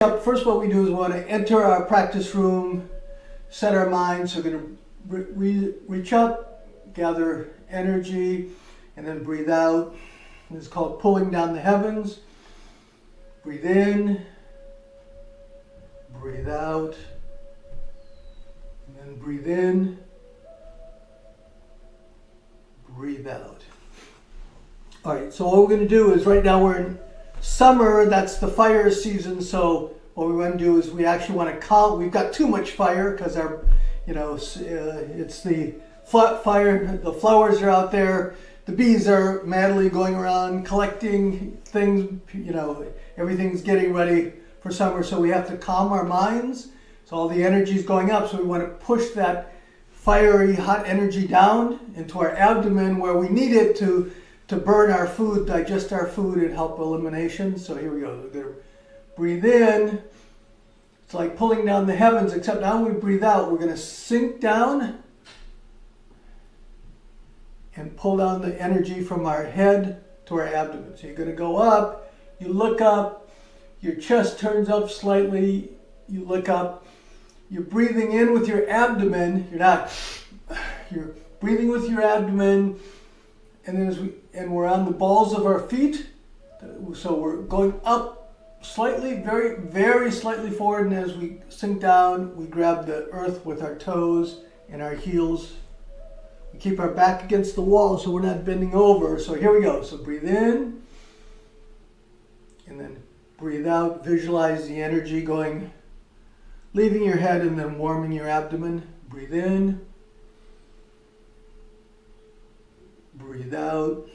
First, what we do is we want to enter our practice room, set our mind. So we're going to reach up, gather energy, and then breathe out. This is called pulling down the heavens. Breathe in, breathe out, and then breathe in, breathe out. All right, so what we're going to do is right now we're in summer, that's the fire season, so what we want to do is we actually want to calm. We've got too much fire because our, it's the fire, the flowers are out there, the bees are madly going around collecting things, everything's getting ready for summer, so we have to calm our minds. So all the energy is going up, so we want to push that fiery hot energy down into our abdomen where we need it to burn our food, digest our food, and help elimination. So here we go. We're going to breathe in. It's like pulling down the heavens, except now when we breathe out, we're going to sink down and pull down the energy from our head to our abdomen. So you're going to go up, you look up, your chest turns up slightly, you look up, you're breathing in with your abdomen, you're breathing with your abdomen, and then we're on the balls of our feet, so we're going up slightly, very, very slightly forward, and as we sink down, we grab the earth with our toes and our heels. We keep our back against the wall so we're not bending over. So here we go. So breathe in, and then breathe out. Visualize the energy going, leaving your head and then warming your abdomen. Breathe in. Breathe out.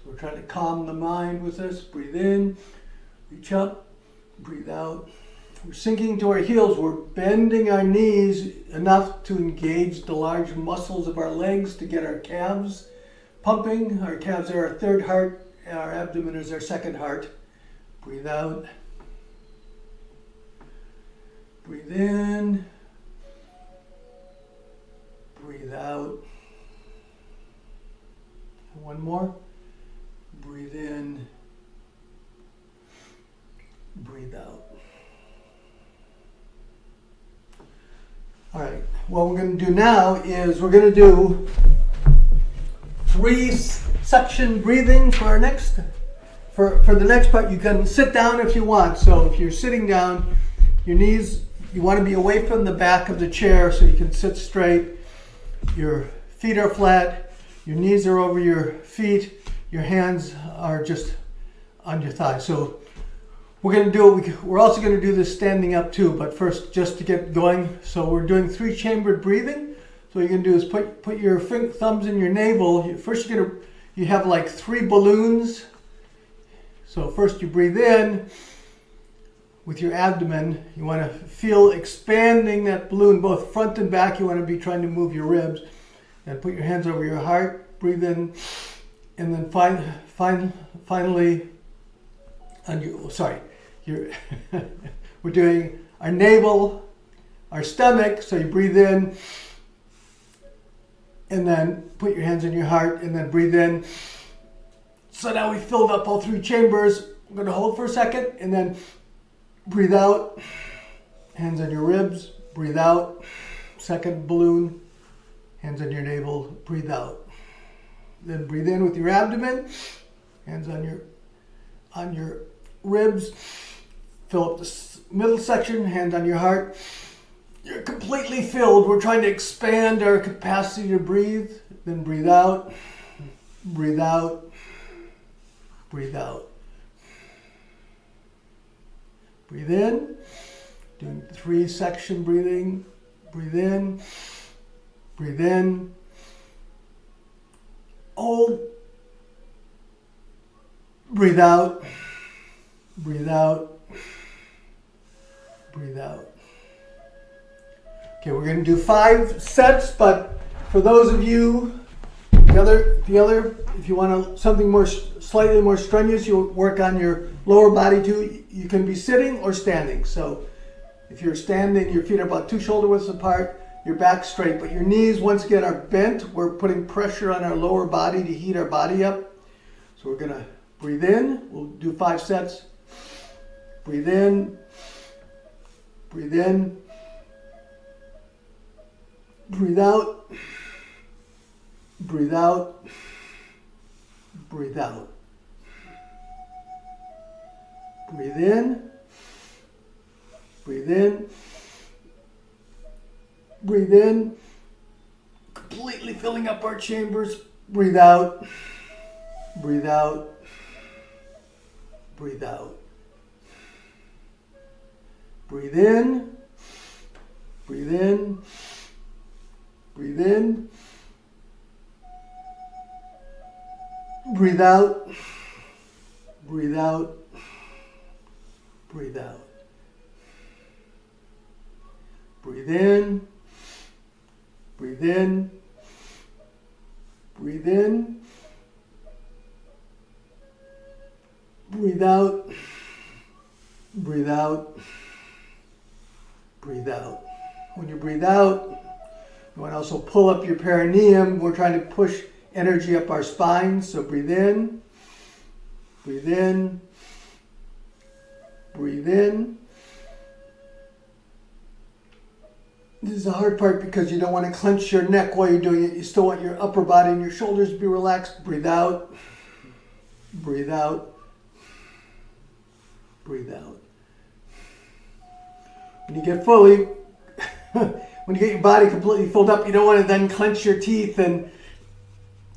So we're trying to calm the mind with this. Breathe in, reach up, breathe out. We're sinking to our heels. We're bending our knees enough to engage the large muscles of our legs to get our calves pumping. Our calves are our third heart. Our abdomen is our second heart. Breathe out. Breathe in. Breathe out. One more. Breathe in. Breathe out. All right, what we're going to do now is we're going to do 3-section breathing for our next, for the next part. You can sit down if you want. So if you're sitting down, your knees, you want to be away from the back of the chair so you can sit straight. Your feet are flat, your knees are over your feet, your hands are just on your thighs. So we're going to do it. We're also going to do this standing up too, but first, just to get going. So we're doing 3-chambered breathing. So what you're going to do is put your thumbs in your navel. First, you have like 3 balloons. So first, you breathe in with your abdomen. You want to feel expanding that balloon, both front and back. You want to be trying to move your ribs. And put your hands over your heart. Breathe in, and then finally. We're doing our navel, our stomach, so you breathe in, and then put your hands on your heart, and then breathe in. So now we filled up all 3 chambers. We're going to hold for a second, and then breathe out, hands on your ribs, breathe out, second balloon, hands on your navel, breathe out. Then breathe in with your abdomen, hands on your ribs, fill up the middle section, hand on your heart. You're completely filled. We're trying to expand our capacity to breathe. Then breathe out, breathe out, breathe out. Breathe in, doing 3-section breathing. Breathe in, hold, breathe out, breathe out, breathe out. Okay, we're going to do 5 sets, but for those of you, the other, if you want something slightly more strenuous, you'll work on your lower body too. You can be sitting or standing. So if you're standing, your feet are about 2 shoulder widths apart, your back straight, but your knees once again are bent. We're putting pressure on our lower body to heat our body up. So we're going to Breathe in. We'll do 5 sets. Breathe in. Breathe in. Breathe out. Breathe out. Breathe out. Breathe in. Breathe in. Breathe in. Completely filling up our chambers. Breathe out. Breathe out. Breathe out. Breathe in. Breathe in. Breathe in. Breathe out. Breathe out. Breathe out. Breathe in. Breathe in. Breathe in. Breathe out. Breathe out. Breathe out. When you breathe out, you want to also pull up your perineum. We're trying to push energy up our spine. So breathe in. Breathe in. Breathe in. This is the hard part because you don't want to clench your neck while you're doing it. You still want your upper body and your shoulders to be relaxed. Breathe out. Breathe out. Breathe out. When you get fully, when you get your body completely filled up, you don't want to then clench your teeth and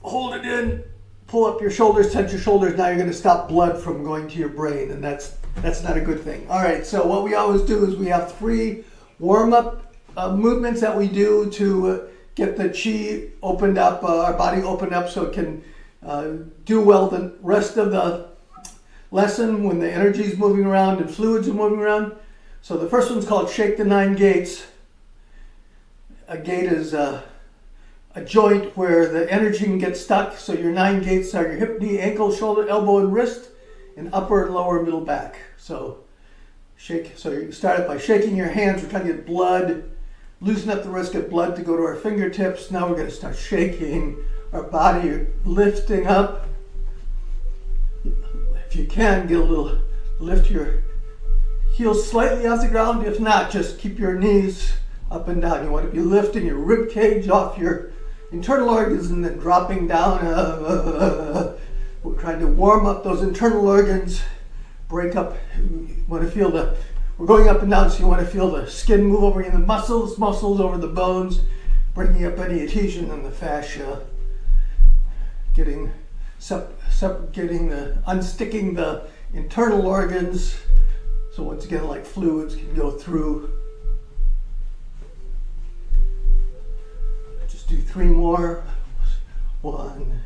hold it in, pull up your shoulders, tense your shoulders. Now you're going to stop blood from going to your brain, and that's not a good thing. All right, so what we always do is we have 3 warm-up movements that we do to get the chi opened up, our body opened up so it can do well the rest of the lesson when the energy is moving around and fluids are moving around. So the first one's called Shake the 9 Gates. A gate is a joint where the energy can get stuck. So your 9 gates are your hip, knee, ankle, shoulder, elbow, and wrist, and upper and lower middle back. So you start it by shaking your hands. We're trying to get blood, loosen up the wrist, get blood to go to our fingertips. Now we're going to start shaking our body, lifting up. If you can, lift your heels slightly off the ground. If not, just keep your knees up and down. You want to be lifting your rib cage off your internal organs and then dropping down. We're trying to warm up those internal organs, break up. You want to feel we're going up and down, so you want to feel the skin move over in the muscles over the bones, breaking up any adhesion in the fascia, unsticking the internal organs. So once again, like fluids can go through. Just do 3 more. 1,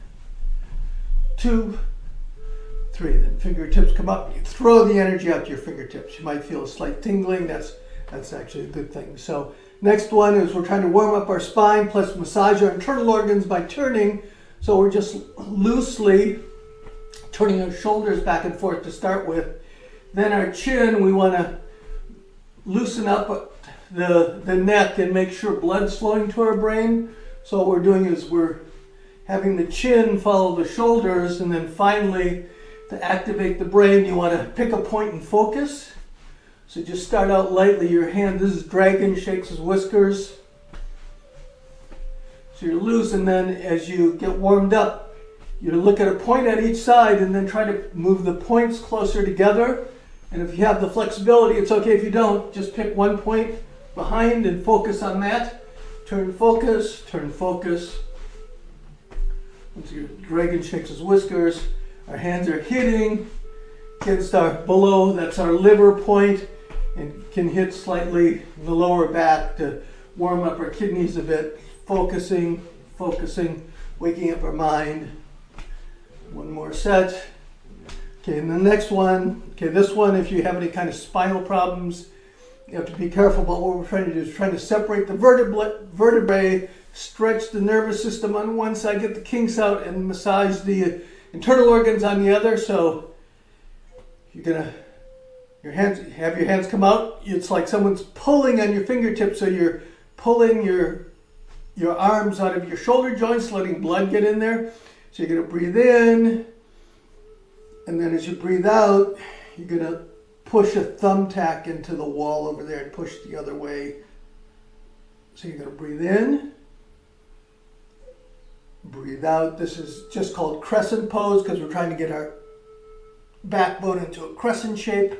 2, 3. Then fingertips come up. You throw the energy out to your fingertips. You might feel a slight tingling. That's actually a good thing. So next one is we're trying to warm up our spine plus massage our internal organs by turning. So we're just loosely turning our shoulders back and forth to start with. Then our chin, we want to loosen up the neck and make sure blood's flowing to our brain. So what we're doing is we're having the chin follow the shoulders, and then finally, to activate the brain, you want to pick a point and focus. So just start out lightly. Your hand, this is dragon, shakes his whiskers. So you're loose, and then as you get warmed up, you look at a point at each side and then try to move the points closer together. And if you have the flexibility, it's okay if you don't. Just pick one point behind and focus on that. Turn focus, turn focus. Once your dragon shakes his whiskers, our hands are hitting against our below, that's our liver point, and can hit slightly the lower back to warm up our kidneys a bit. Focusing, waking up our mind. 1 more set. Okay, and the next one, this one, if you have any kind of spinal problems, you have to be careful about what we're trying to do. Is trying to separate the vertebrae, stretch the nervous system on one side, get the kinks out, and massage the internal organs on the other. So you're gonna, have your hands come out. It's like someone's pulling on your fingertips, so you're pulling your arms out of your shoulder joints, letting blood get in there. So you're gonna breathe in. And then as you breathe out, you're going to push a thumbtack into the wall over there and push the other way. So you're going to breathe in, breathe out. This is just called crescent pose because we're trying to get our backbone into a crescent shape.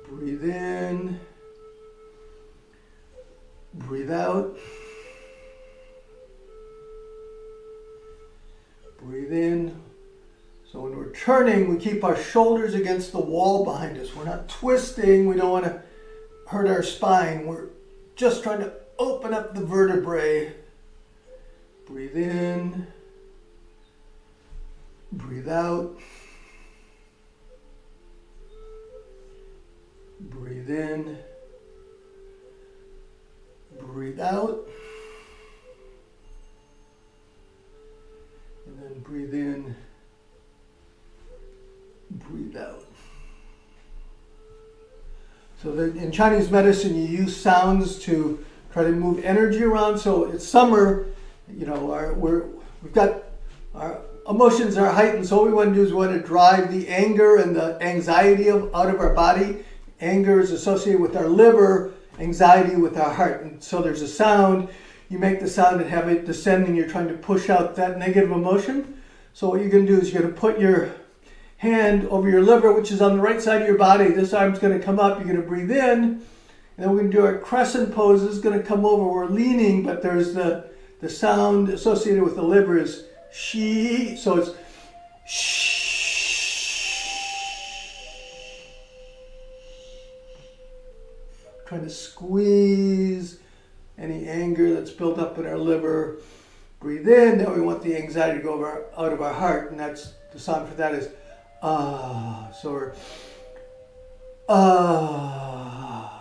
Breathe in, breathe out. Breathe in. So when we're turning, we keep our shoulders against the wall behind us. We're not twisting. We don't want to hurt our spine. We're just trying to open up the vertebrae. Breathe in. Breathe out. Breathe in. Breathe out. And then breathe in. Breathe out. So that in Chinese medicine, you use sounds to try to move energy around. So it's summer, you know, we've got our emotions are heightened. So what we want to do is we want to drive the anger and the anxiety out of our body. Anger is associated with our liver, anxiety with our heart. And so there's a sound. You make the sound and have it descend, and you're trying to push out that negative emotion. So what you're going to do is you're going to put your hand over your liver, which is on the right side of your body. This arm's going to come up. You're going to breathe in. And then we're going to do our crescent pose. This is going to come over. We're leaning, but there's the sound associated with the liver is shi. So it's shh. Trying to squeeze any anger that's built up in our liver. Breathe in. Then we want the anxiety to go out of our heart, and that's the sound for that is ah. So we're ah.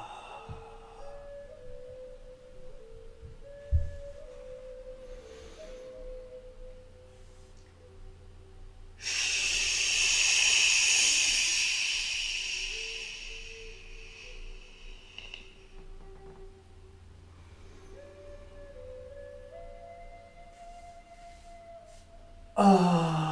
Ah.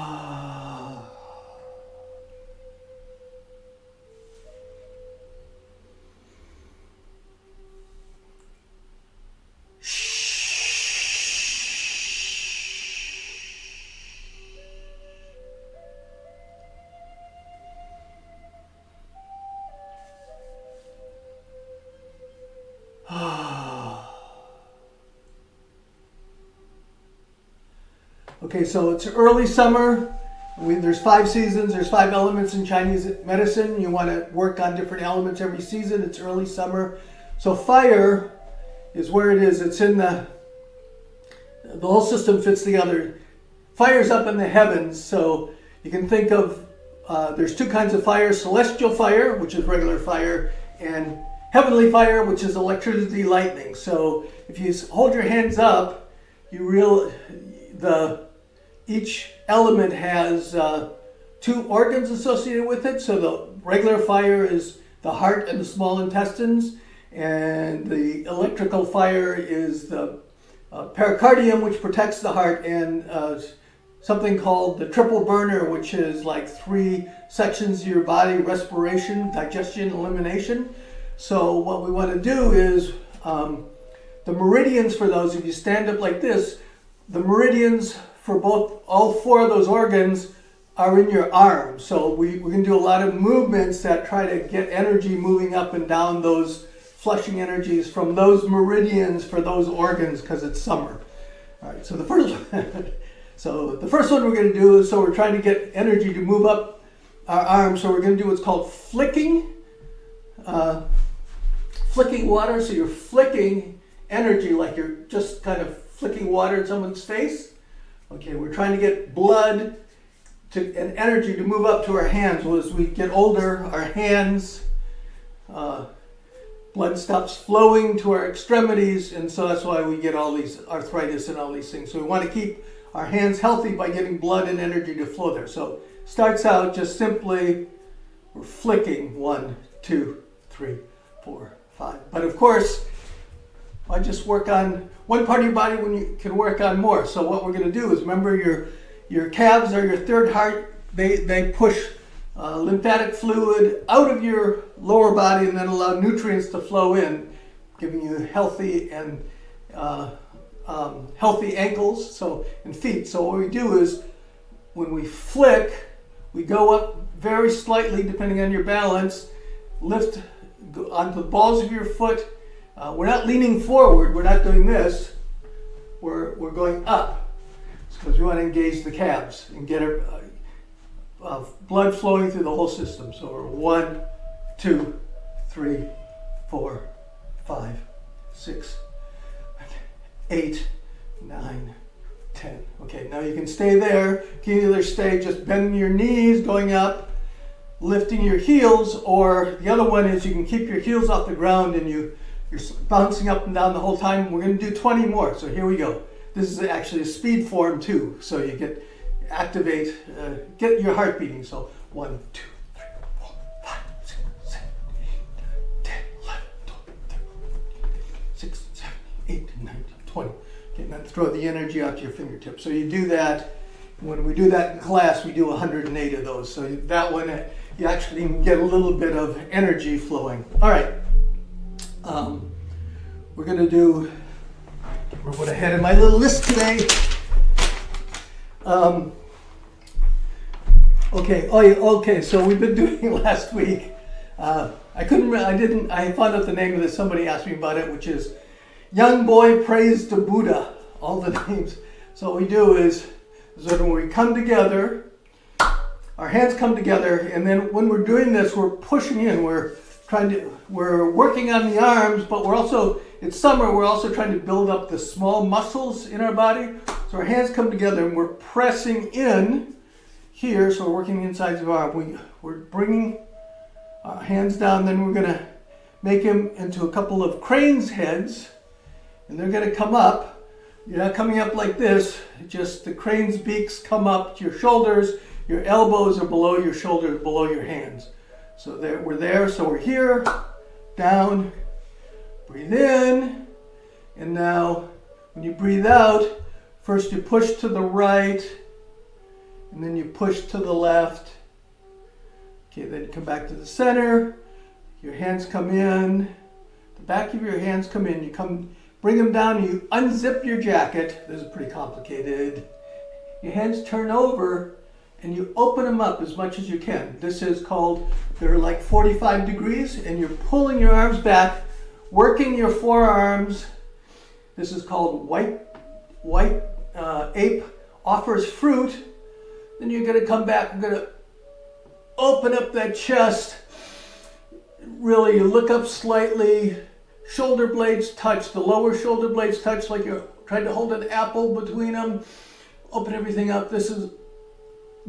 Okay, so it's early summer. There's 5 seasons. There's 5 elements in Chinese medicine. You want to work on different elements every season. It's early summer. So fire is where it is. It's in the whole system fits together. Fire's up in the heavens. So you can think of, there's 2 kinds of fire. Celestial fire, which is regular fire, and heavenly fire, which is electricity, lightning. So if you hold your hands up, each element has 2 organs associated with it. So the regular fire is the heart and the small intestines, and the electrical fire is the pericardium, which protects the heart, and something called the triple burner, which is like 3 sections of your body: respiration, digestion, elimination. So what we want to do is the meridians for those, if you stand up like this, the meridians for all 4 of those organs are in your arms. So we can do a lot of movements that try to get energy moving up and down, those flushing energies from those meridians for those organs, because it's summer. All right, so the first one we're going to do is, so we're trying to get energy to move up our arms. So we're going to do what's called flicking. Flicking water. So you're flicking energy like you're just kind of flicking water in someone's face. Okay, we're trying to get blood and energy to move up to our hands. Well, as we get older, our hands, blood stops flowing to our extremities, and so that's why we get all these arthritis and all these things. So we want to keep our hands healthy by getting blood and energy to flow there. So starts out just simply, we're flicking 1, 2, 3, 4, 5. But of course, I just work on one part of your body when you can work on more. So what we're going to do is, remember your calves are your third heart. they push lymphatic fluid out of your lower body and then allow nutrients to flow in, giving you healthy and healthy ankles and feet. So what we do is when we flick, we go up very slightly depending on your balance, lift onto the balls of your foot. We're not leaning forward, we're not doing this, we're going up because we want to engage the calves and get blood flowing through the whole system. So we're 1, 2, 3, 4, 5, 6, 8, 9, 10. Okay, now you can stay there. You can either stay just bending your knees, going up, lifting your heels, or the other one is you can keep your heels off the ground and you're bouncing up and down the whole time. We're going to do 20 more. So here we go. This is actually a speed form too. So you get your heart beating. So 1, 2, 3, 4, 5, 6, 7, 8, 10, 11, 12, 13, 6, 7, 8, 9, 20. Okay, now throw the energy out to your fingertips. So you do that. When we do that in class, we do 108 of those. So that one, you actually can get a little bit of energy flowing. All right. We're going to do, we're going ahead of my little list today. Okay, so we've been doing last week. I found out the name of this, somebody asked me about it, which is Young Boy Prays to Buddha. All the names. So what we do is when we come together, our hands come together, and then when we're doing this, we're pushing in, we're working on the arms, but it's summer, we're also trying to build up the small muscles in our body. So our hands come together and we're pressing in here, so we're working the insides of our arm. We're bringing our hands down, then we're gonna make them into a couple of crane's heads, and they're gonna come up. You're not coming up like this, just the crane's beaks come up to your shoulders, your elbows are below your shoulders, below your hands. So we're there, so we're here, down, breathe in, and now when you breathe out, first you push to the right, and then you push to the left. Okay, then you come back to the center, your hands come in, the back of your hands come in, bring them down, you unzip your jacket. This is pretty complicated. Your hands turn over and you open them up as much as you can. This is called, they're like 45 degrees, and you're pulling your arms back, working your forearms. This is called white ape offers fruit. Then you're gonna come back, you're gonna open up that chest. Really, you look up slightly, shoulder blades touch, the lower shoulder blades touch like you're trying to hold an apple between them. Open everything up. This is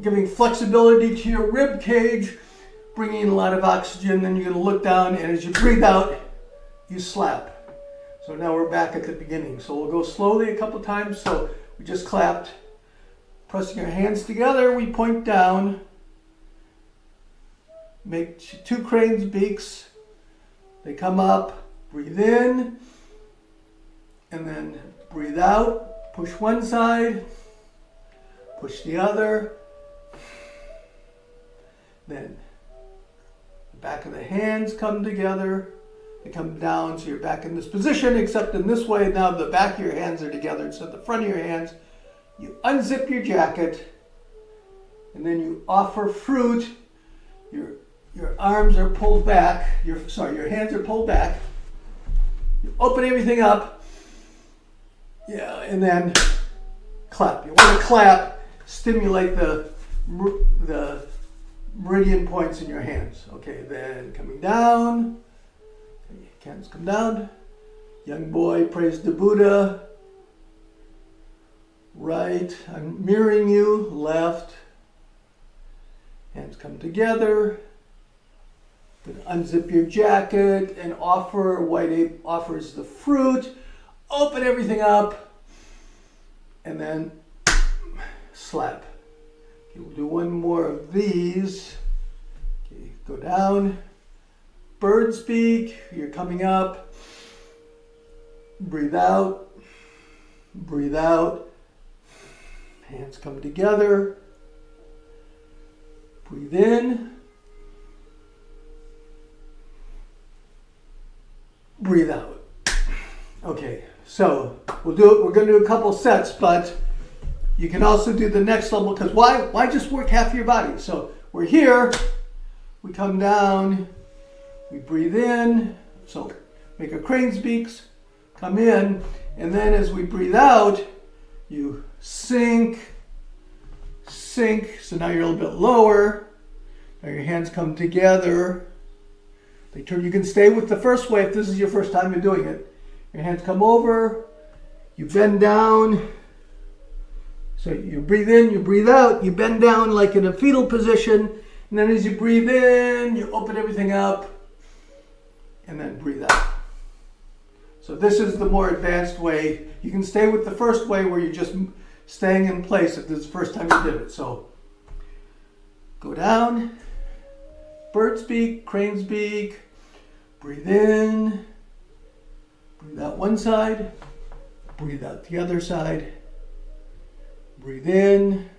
giving flexibility to your rib cage, bringing in a lot of oxygen. Then you're going to look down, and as you breathe out, you slap. So now we're back at the beginning. So we'll go slowly a couple times. So we just clapped. Pressing our hands together, we point down. Make 2 crane's beaks. They come up. Breathe in, and then breathe out. Push one side, push the other. Then the back of the hands come together. They come down, so you're back in this position, except in this way, now the back of your hands are together instead of the front of your hands. You unzip your jacket, and then you offer fruit. Your arms are pulled back. Your hands are pulled back. You open everything up, and then clap. You want to clap, stimulate the meridian points in your hands. Okay, then coming down, hands come down. Young boy prays to Buddha. Right, I'm mirroring you. Left, hands come together. Unzip your jacket and white ape offers the fruit. Open everything up and then slap. Okay, we'll do one more of these. Okay, go down. Bird's beak, you're coming up. Breathe out. Breathe out. Hands come together. Breathe in. Breathe out. Okay, so we're going to do a couple sets, but you can also do the next level, because why just work half of your body? So we're here, we come down, we breathe in, so make a crane's beaks, come in, and then as we breathe out, you sink, so now you're a little bit lower, now your hands come together, they turn. You can stay with the first way if this is your first time you're doing it. Your hands come over, you bend down, so you breathe in, you breathe out, you bend down like in a fetal position, and then as you breathe in, you open everything up, and then breathe out. So this is the more advanced way. You can stay with the first way where you're just staying in place if this is the first time you did it. So go down, bird's beak, crane's beak, breathe in, breathe out one side, breathe out the other side, breathe in,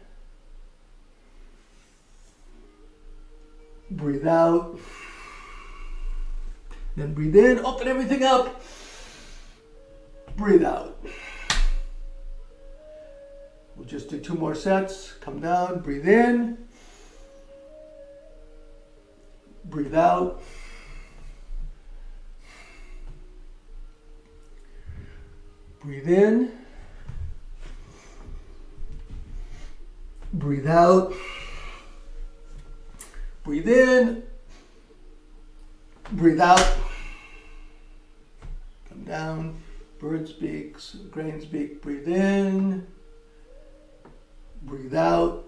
breathe out, then breathe in, open everything up, breathe out. We'll just do 2 more sets. Come down, breathe in, breathe out, breathe in, breathe out, breathe in, breathe out, come down, bird's beak, crane's beak, breathe in, breathe out,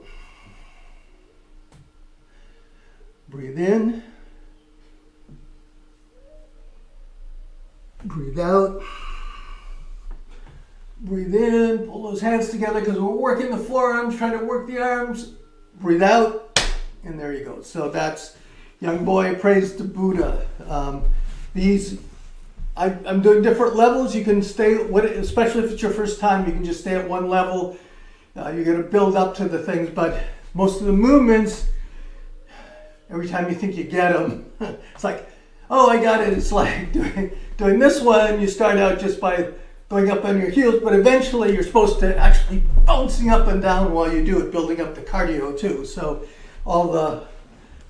breathe in, breathe out, breathe in, pull those hands together because we're working the forearms, trying to work the arms, breathe out, and there you go. So that's young boy prays to Buddha. I'm doing different levels. You can stay, especially if it's your first time, you can just stay at one level. You're going to build up to the things, but most of the movements, every time you think you get them, it's like, oh, I got it. It's like doing this one, you start out just by going up on your heels, but eventually you're supposed to actually bouncing up and down while you do it, building up the cardio too. So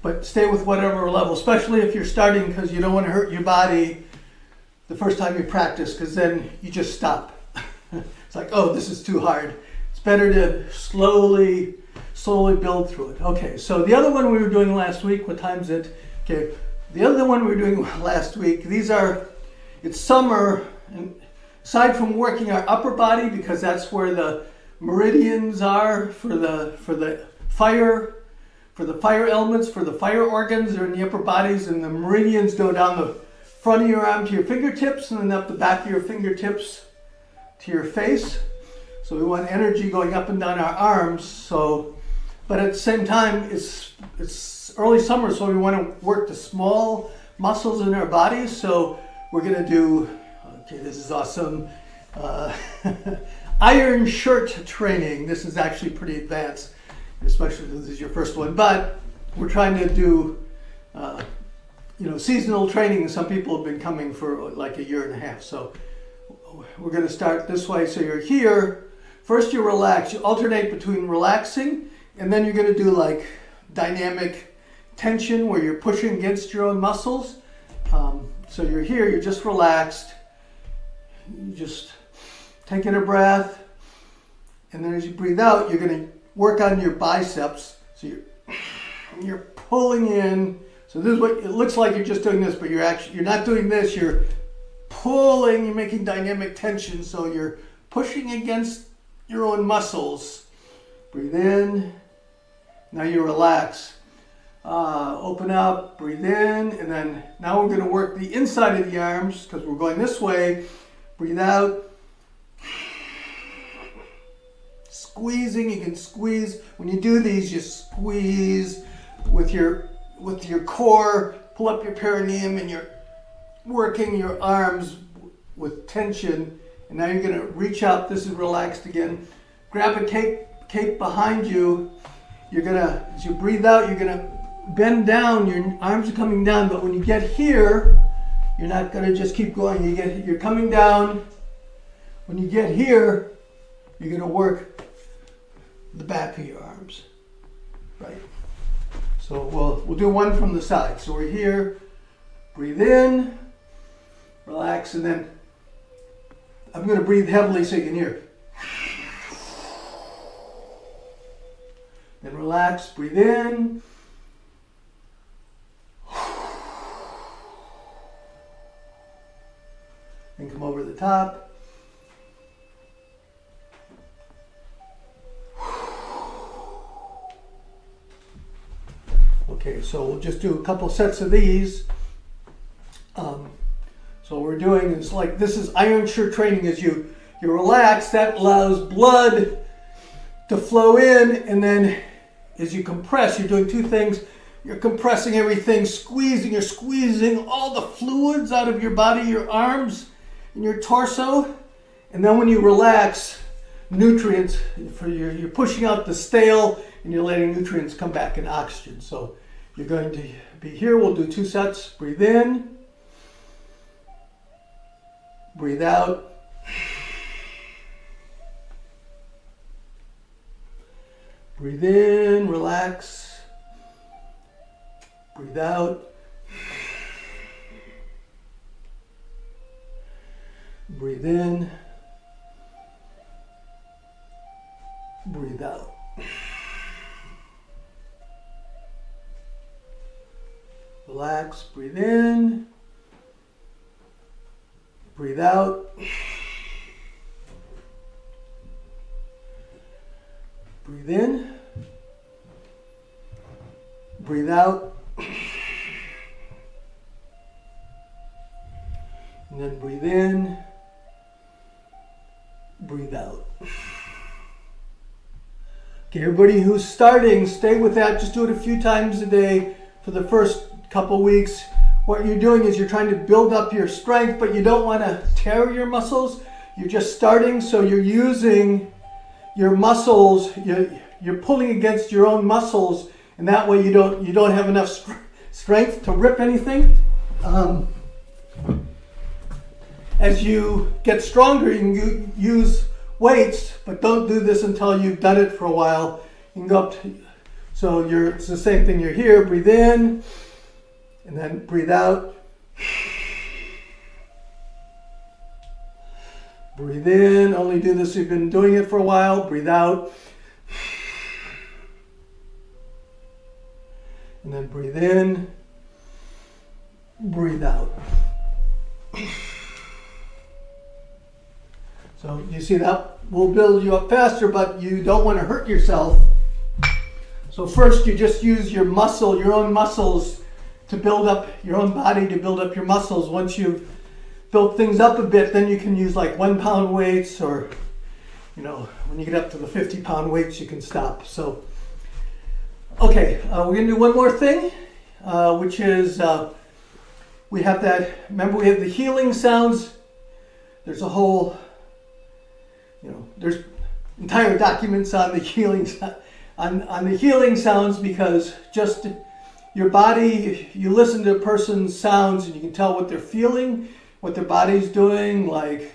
but stay with whatever level, especially if you're starting, because you don't want to hurt your body the first time you practice, because then you just stop. It's like, oh, this is too hard. It's better to slowly build through it. Okay, so the other one we were doing last week, what time is it? Okay, the other one we were doing last week, it's summer, and aside from working our upper body, because that's where the meridians are for the fire elements, for the fire organs, they're in the upper bodies, and the meridians go down the front of your arm to your fingertips, and then up the back of your fingertips to your face. So we want energy going up and down our arms. But at the same time, it's early summer, so we want to work the small muscles in our bodies. So we're going to do, okay, this is awesome, iron shirt training. This is actually pretty advanced, especially if this is your first one. But we're trying to do, seasonal training. Some people have been coming for like 1.5 years. So we're going to start this way. So you're here. First you relax. You alternate between relaxing, and then you're going to do like dynamic tension where you're pushing against your own muscles. So you're here, you're just relaxed. You just taking a breath. And then as you breathe out, you're going to work on your biceps. So you're pulling in. So this is what it looks like. You're just doing this, but you're not doing this. You're pulling, you're making dynamic tension. So you're pushing against your own muscles. Breathe in. Now you relax. Open up, breathe in, and then now we're going to work the inside of the arms because we're going this way. Breathe out. Squeezing, you can squeeze. When you do these, you squeeze with your core, pull up your perineum, and you're working your arms with tension. And now you're going to reach out. This is relaxed again. Grab a cape behind you, as you breathe out, you're gonna bend down, your arms are coming down, but when you get here, you're not gonna just keep going. You're coming down. When you get here, you're gonna work the back of your arms, right? So we'll do one from the side. So we're here, breathe in, relax, and then I'm gonna breathe heavily so you can hear. Then relax, breathe in. And come over the top. Okay, so we'll just do a couple sets of these. So what we're doing is like, this is iron shirt training. As you relax, that allows blood to flow in, and then as you compress, you're doing two things. You're compressing everything, you're squeezing all the fluids out of your body, your arms and your torso. And then when you relax, nutrients, you're pushing out the stale and you're letting nutrients come back in oxygen. So you're going to be here. We'll do two sets. Breathe in. Breathe out. Breathe in, relax. Breathe out. Breathe in. Breathe out. Relax, breathe in. Breathe out. Breathe in. Breathe out. And then breathe in. Breathe out. Okay, everybody who's starting, stay with that. Just do it a few times a day for the first couple weeks. What you're doing is you're trying to build up your strength, but you don't want to tear your muscles. You're just starting, so you're using your muscles. You're pulling against your own muscles, and that way you don't have enough strength to rip anything. As you get stronger, you can use weights, but don't do this until you've done it for a while. You can go up to, it's the same thing. You're here, breathe in, and then breathe out. Breathe in, only do this if you've been doing it for a while. Breathe out. And then breathe in, breathe out. So you see that will build you up faster, but you don't want to hurt yourself. So first you just use your own muscles to build up your own body, to build up your muscles. Once you've built things up a bit, then you can use like 1 pound weights, or, when you get up to the 50 pound weights, you can stop. So, okay, we're gonna do one more thing, which is, we have the healing sounds. There's a whole, there's entire documents on the healing on the healing sounds, because just your body, you listen to a person's sounds and you can tell what they're feeling, what their body's doing. Like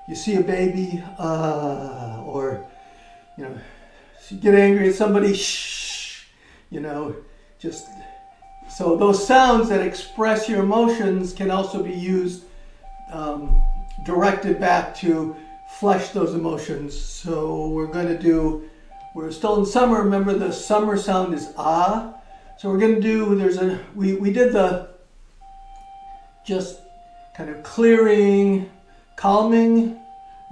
you see a baby, or you get angry at somebody, shh, just so those sounds that express your emotions can also be used, directed back to flesh those emotions. So we're still in summer. Remember, the summer sound is ah. So we're going to do, we did the just kind of clearing, calming.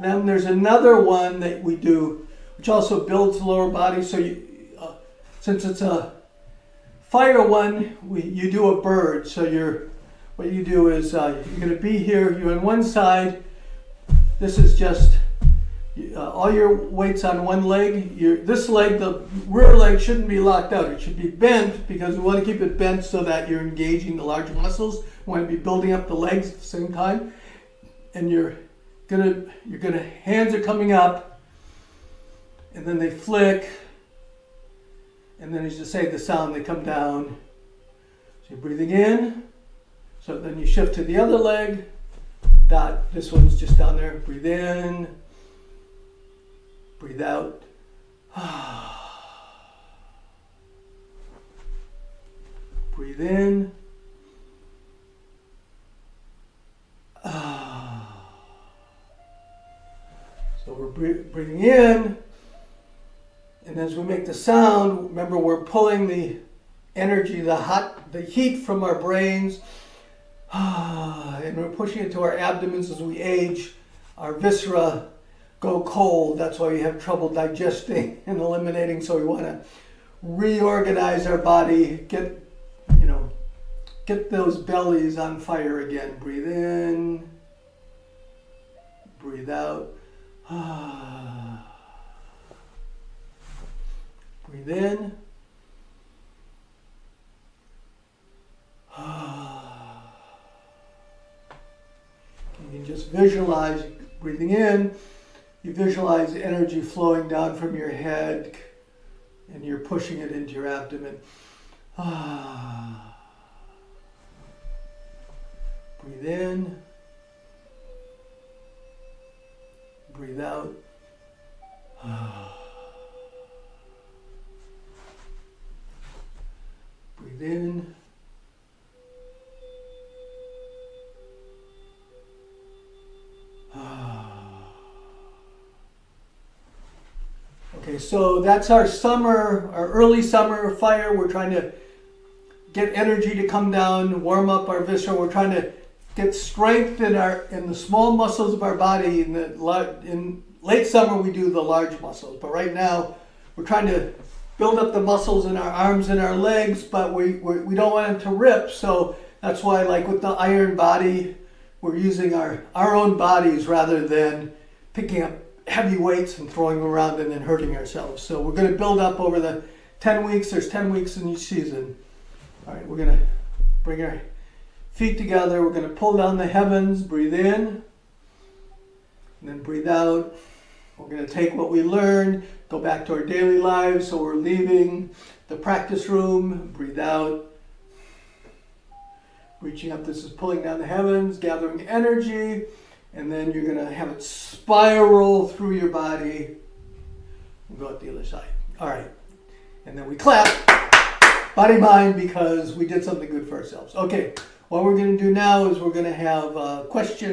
Then there's another one that we do, which also builds the lower body. So since it's a fire one, you do a bird. So what you do is you're going to be here. You're on one side. This is just all your weight's on one leg. This leg, the rear leg, shouldn't be locked out. It should be bent, because we want to keep it bent so that you're engaging the larger muscles. We want to be building up the legs at the same time. And you're gonna hands are coming up, and then they flick, And then as you say the sound, they come down. So you're breathing in. So then you shift to the other leg. Dot. This one's just down there. Breathe in. Breathe out. Breathe in. So we're breathing in. And as we make the sound, remember we're pulling the energy, the heat from our brains. And we're pushing it to our abdomens as we age. Our viscera go cold. That's why we have trouble digesting and eliminating. So we want to reorganize our body, get those bellies on fire again. Breathe in, breathe out. Breathe in. You can just visualize breathing in. You visualize energy flowing down from your head and you're pushing it into your abdomen. Breathe in. Breathe out. Breathe in. Okay, so that's our summer, our early summer fire. We're trying to get energy to come down, warm up our viscera. We're trying to get strength in the small muscles of our body. In late summer we do the large muscles, but right now we're trying to build up the muscles in our arms and our legs, but we don't want them to rip. So that's why, like with the iron body, we're using our own bodies rather than picking up heavy weights and throwing them around and then hurting ourselves. So we're going to build up over the 10 weeks. There's 10 weeks in each season. All right, we're going to bring our feet together. We're going to pull down the heavens. Breathe in. And then breathe out. We're going to take what we learned, go back to our daily lives. So we're leaving the practice room. Breathe out. Reaching up, this is pulling down the heavens, gathering energy, and then you're going to have it spiral through your body and go out the other side. All right. And then we clap, body, mind, because we did something good for ourselves. Okay, what we're going to do now is we're going to have a question